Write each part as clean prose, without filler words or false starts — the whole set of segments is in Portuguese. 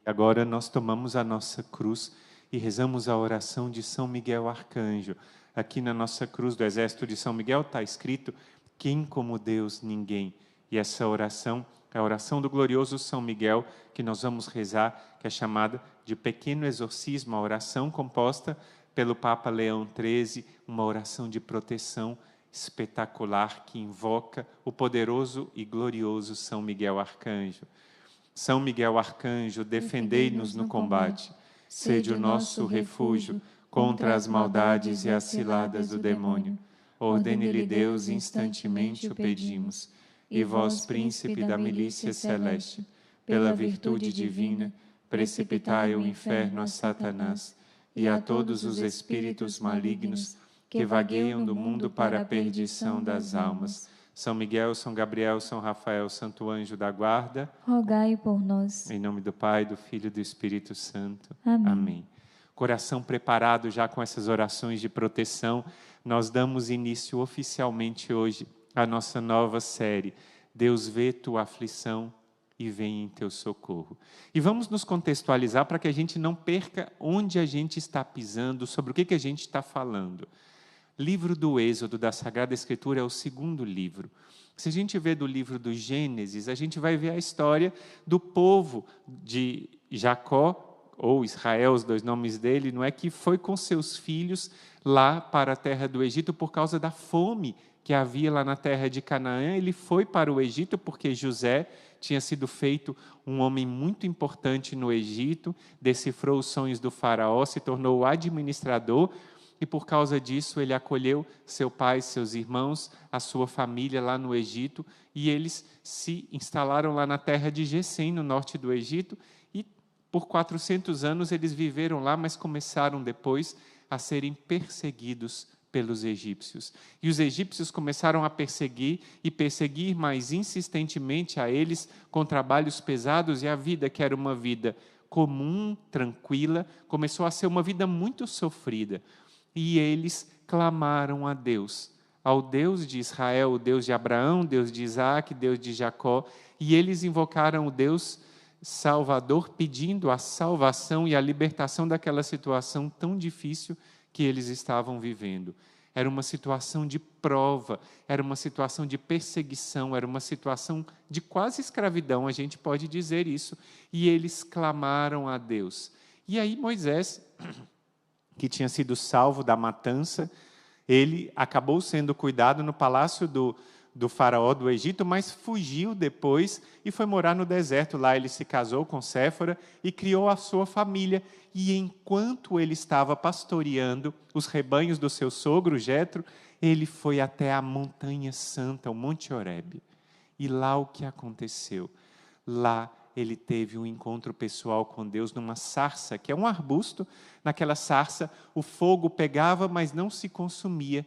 Agora nós tomamos a nossa cruz e rezamos a oração de São Miguel Arcanjo. Aqui na nossa cruz do Exército de São Miguel está escrito: quem como Deus, ninguém. E essa oração é a oração do glorioso São Miguel, que nós vamos rezar, que é chamada de Pequeno Exorcismo, a oração composta pelo Papa Leão XIII, uma oração de proteção espetacular que invoca o poderoso e glorioso São Miguel Arcanjo. São Miguel Arcanjo, defendei-nos no combate. Sede o nosso refúgio contra as maldades e as ciladas do demônio. Ordene-lhe Deus, instantemente o pedimos. E vós, príncipe da milícia celeste, pela virtude divina, precipitai o inferno a Satanás e a todos os espíritos malignos que vagueiam do mundo para a perdição das almas. São Miguel, São Gabriel, São Rafael, Santo Anjo da Guarda, rogai por nós. em nome do Pai, do Filho e do Espírito Santo. Amém. Amém. Coração preparado já com essas orações de proteção, nós damos início oficialmente hoje à nossa nova série, Deus vê tua aflição e vem em teu socorro. E vamos nos contextualizar para que a gente não perca onde a gente está pisando, sobre o que a gente está falando. Livro do Êxodo, da Sagrada Escritura, é o segundo livro. Se a gente vê do livro do Gênesis, a gente vai ver a história do povo de Jacó, ou Israel, os dois nomes dele, não é, que foi com seus filhos lá para a terra do Egito por causa da fome que havia lá na terra de Canaã. Ele foi para o Egito porque José tinha sido feito um homem muito importante no Egito, decifrou os sonhos do faraó, se tornou o administrador, e por causa disso ele acolheu seu pai, seus irmãos, a sua família lá no Egito, e eles se instalaram lá na terra de Gesem, no norte do Egito, e por 400 anos eles viveram lá, mas começaram depois a serem perseguidos pelos egípcios. E os egípcios começaram a perseguir e perseguir mais insistentemente a eles com trabalhos pesados, e a vida, que era uma vida comum, tranquila, começou a ser uma vida muito sofrida. E eles clamaram a Deus, ao Deus de Israel, o Deus de Abraão, Deus de Isaac, Deus de Jacó, e eles invocaram o Deus Salvador, pedindo a salvação e a libertação daquela situação tão difícil que eles estavam vivendo. Era uma situação de prova, era uma situação de perseguição, era uma situação de quase escravidão, a gente pode dizer isso, e eles clamaram a Deus. E aí Moisés, que tinha sido salvo da matança, ele acabou sendo cuidado no palácio do faraó do Egito, mas fugiu depois e foi morar no deserto. Lá ele se casou com Séfora e criou a sua família. E enquanto ele estava pastoreando os rebanhos do seu sogro, Jetro, ele foi até a montanha santa, o Monte Horebe. E lá o que aconteceu? Lá ele teve um encontro pessoal com Deus numa sarça, que é um arbusto. Naquela sarça, o fogo pegava, mas não se consumia.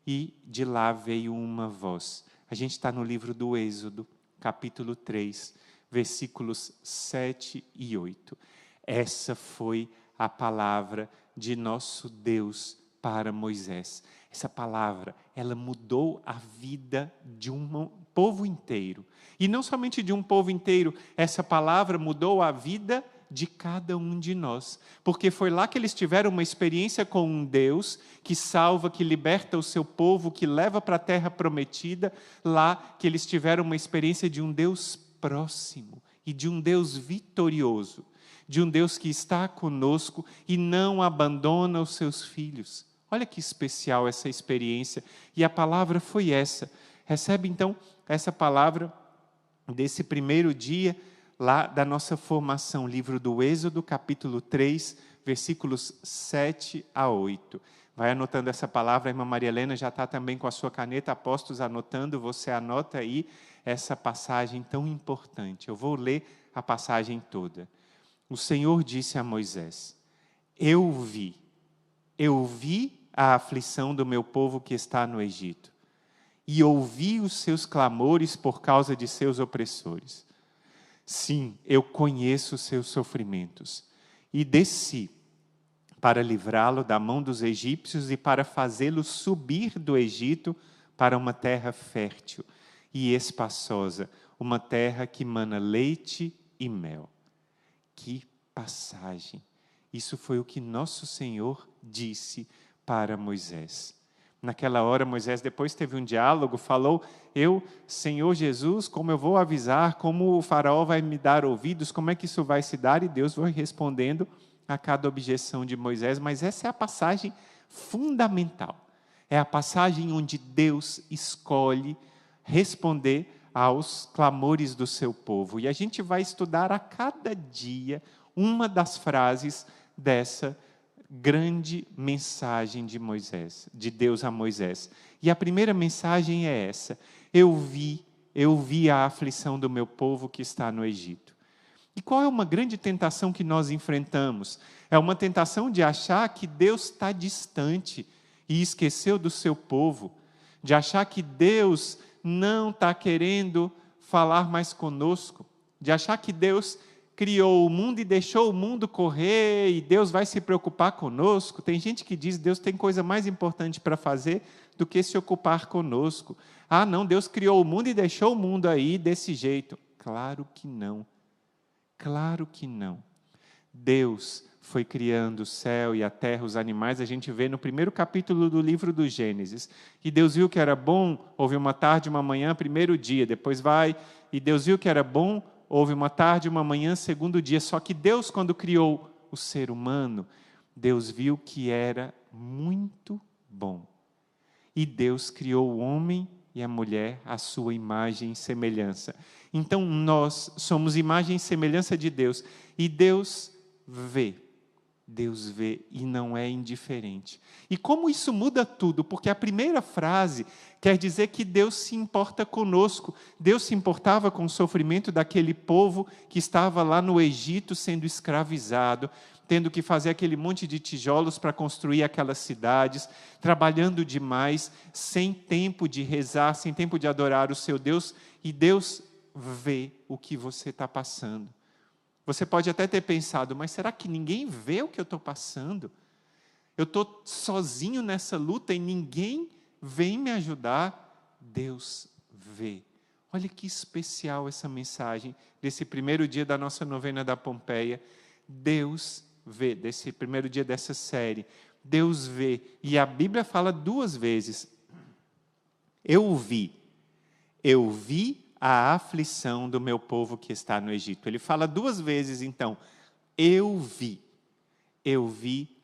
E de lá veio uma voz. A gente está no livro do Êxodo, capítulo 3, versículos 7 e 8. Essa foi a palavra de nosso Deus para Moisés. Essa palavra, ela mudou a vida de um povo inteiro. E não somente de um povo inteiro, essa palavra mudou a vida de cada um de nós. Porque foi lá que eles tiveram uma experiência com um Deus que salva, que liberta o seu povo, que leva para a terra prometida. Lá que eles tiveram uma experiência de um Deus próximo e de um Deus vitorioso. De um Deus que está conosco e não abandona os seus filhos. Olha que especial essa experiência. E a palavra foi essa. Recebe então essa palavra desse primeiro dia lá da nossa formação, livro do Êxodo, capítulo 3, versículos 7 a 8. Vai anotando essa palavra, a irmã Maria Helena já está também com a sua caneta, apóstolos anotando, você anota aí essa passagem tão importante. Eu vou ler a passagem toda. O Senhor disse a Moisés: eu vi a aflição do meu povo que está no Egito, e ouvi os seus clamores por causa de seus opressores. Sim, eu conheço os seus sofrimentos, e desci para livrá-lo da mão dos egípcios e para fazê-lo subir do Egito para uma terra fértil e espaçosa, uma terra que mana leite e mel. Que passagem. Isso foi o que nosso Senhor disse para Moisés. Naquela hora, Moisés depois teve um diálogo, falou: Senhor Jesus, como eu vou avisar, como o faraó vai me dar ouvidos, como é que isso vai se dar? E Deus foi respondendo a cada objeção de Moisés, mas essa é a passagem fundamental. É a passagem onde Deus escolhe responder aos clamores do seu povo. E a gente vai estudar a cada dia uma das frases dessa grande mensagem de Moisés, de Deus a Moisés. E a primeira mensagem é essa: eu vi a aflição do meu povo que está no Egito. E qual é uma grande tentação que nós enfrentamos? É uma tentação de achar que Deus está distante e esqueceu do seu povo, de achar que Deus não está querendo falar mais conosco, de achar que Deus criou o mundo e deixou o mundo correr e Deus vai se preocupar conosco. Tem gente que diz que Deus tem coisa mais importante para fazer do que se ocupar conosco. Ah, não, Deus criou o mundo e deixou o mundo aí desse jeito. Claro que não. Claro que não. Deus foi criando o céu e a terra, os animais. A gente vê no primeiro capítulo do livro do Gênesis. E Deus viu que era bom, houve uma tarde, uma manhã, primeiro dia. Depois vai, e Deus viu que era bom, houve uma tarde, uma manhã, segundo dia. Só que Deus, quando criou o ser humano, Deus viu que era muito bom. E Deus criou o homem e a mulher à sua imagem e semelhança. Então, nós somos imagem e semelhança de Deus. E Deus vê e não é indiferente. E como isso muda tudo? Porque a primeira frase quer dizer que Deus se importa conosco. Deus se importava com o sofrimento daquele povo que estava lá no Egito sendo escravizado, tendo que fazer aquele monte de tijolos para construir aquelas cidades, trabalhando demais, sem tempo de rezar, sem tempo de adorar o seu Deus. E Deus vê o que você está passando. Você pode até ter pensado, mas será que ninguém vê o que eu estou passando? Eu estou sozinho nessa luta e ninguém vem me ajudar? Deus vê. Olha que especial essa mensagem desse primeiro dia da nossa novena da Pompeia. Deus vê, desse primeiro dia dessa série. Deus vê. E a Bíblia fala duas vezes. Eu vi a aflição do meu povo que está no Egito. Ele fala duas vezes, então, eu vi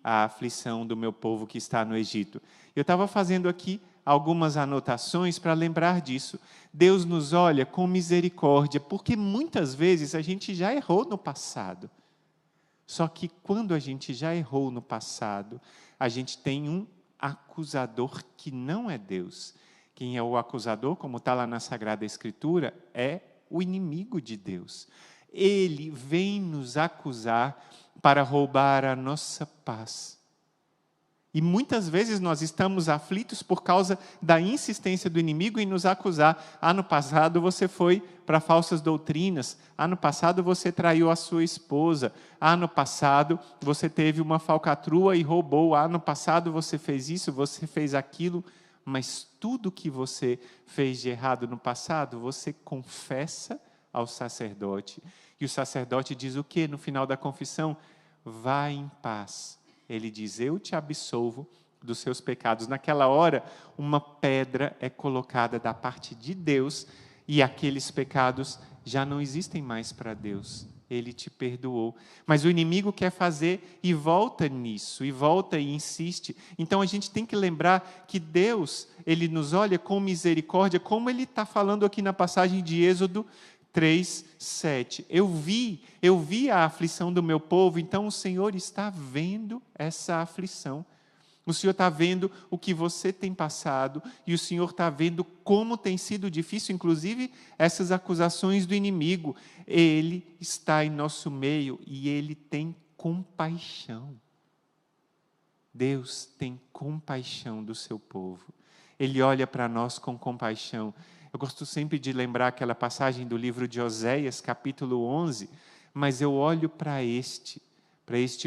a aflição do meu povo que está no Egito. Eu estava fazendo aqui algumas anotações para lembrar disso. Deus nos olha com misericórdia, porque muitas vezes a gente já errou no passado. Só que quando a gente já errou no passado, a gente tem um acusador que não é Deus. Quem é o acusador, como está lá na Sagrada Escritura, é o inimigo de Deus. Ele vem nos acusar para roubar a nossa paz. E muitas vezes nós estamos aflitos por causa da insistência do inimigo em nos acusar. No passado você foi para falsas doutrinas. No passado você traiu a sua esposa. No passado você teve uma falcatrua e roubou. No passado você fez isso, você fez aquilo. Mas tudo que você fez de errado no passado, você confessa ao sacerdote. E o sacerdote diz o quê no final da confissão? Vá em paz. Ele diz, eu te absolvo dos seus pecados. Naquela hora, uma pedra é colocada da parte de Deus e aqueles pecados já não existem mais para Deus. Ele te perdoou. Mas o inimigo quer fazer e volta nisso, e volta e insiste. Então a gente tem que lembrar que Deus, Ele nos olha com misericórdia, como Ele está falando aqui na passagem de Êxodo 3:7. Eu vi a aflição do meu povo, então o Senhor está vendo essa aflição. O Senhor está vendo o que você tem passado e o Senhor está vendo como tem sido difícil, inclusive, essas acusações do inimigo. Ele está em nosso meio e Ele tem compaixão. Deus tem compaixão do seu povo. Ele olha para nós com compaixão. Eu gosto sempre de lembrar aquela passagem do livro de Oséias, capítulo 11, mas eu olho para este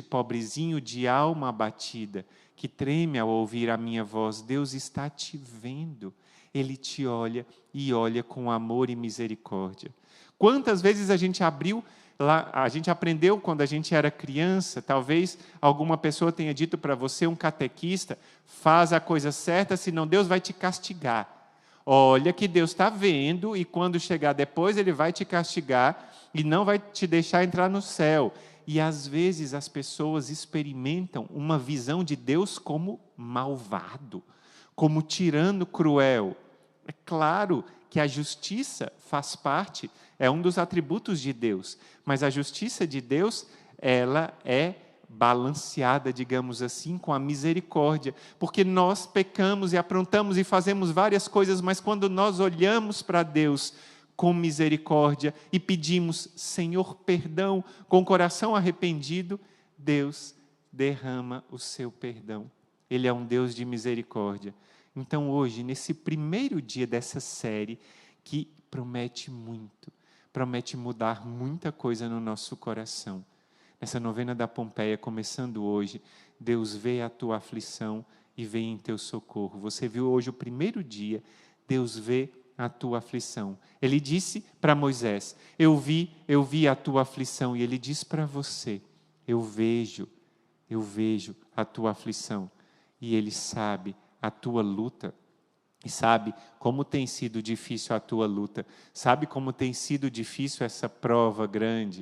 pobrezinho de alma abatida, que treme ao ouvir a minha voz. Deus está te vendo. Ele te olha e olha com amor e misericórdia. Quantas vezes a gente abriu Lá, a gente aprendeu quando a gente era criança, talvez alguma pessoa tenha dito para você, um catequista, faz a coisa certa, senão Deus vai te castigar. Olha que Deus está vendo, e quando chegar depois, Ele vai te castigar e não vai te deixar entrar no céu. E às vezes as pessoas experimentam uma visão de Deus como malvado, como tirano cruel. É claro que a justiça faz parte, é um dos atributos de Deus, mas a justiça de Deus, ela é balanceada, digamos assim, com a misericórdia, porque nós pecamos e aprontamos e fazemos várias coisas, mas quando nós olhamos para Deus com misericórdia e pedimos, Senhor, perdão, com o coração arrependido, Deus derrama o seu perdão. Ele é um Deus de misericórdia. Então hoje, nesse primeiro dia dessa série, que promete muito, promete mudar muita coisa no nosso coração. Nessa novena da Pompeia, começando hoje, Deus vê a tua aflição e vem em teu socorro. Você viu hoje o primeiro dia, Deus vê a tua aflição. Ele disse para Moisés, eu vi a tua aflição. E Ele diz para você, eu vejo a tua aflição. E Ele sabe a tua luta. E sabe como tem sido difícil a tua luta. Sabe como tem sido difícil essa prova grande.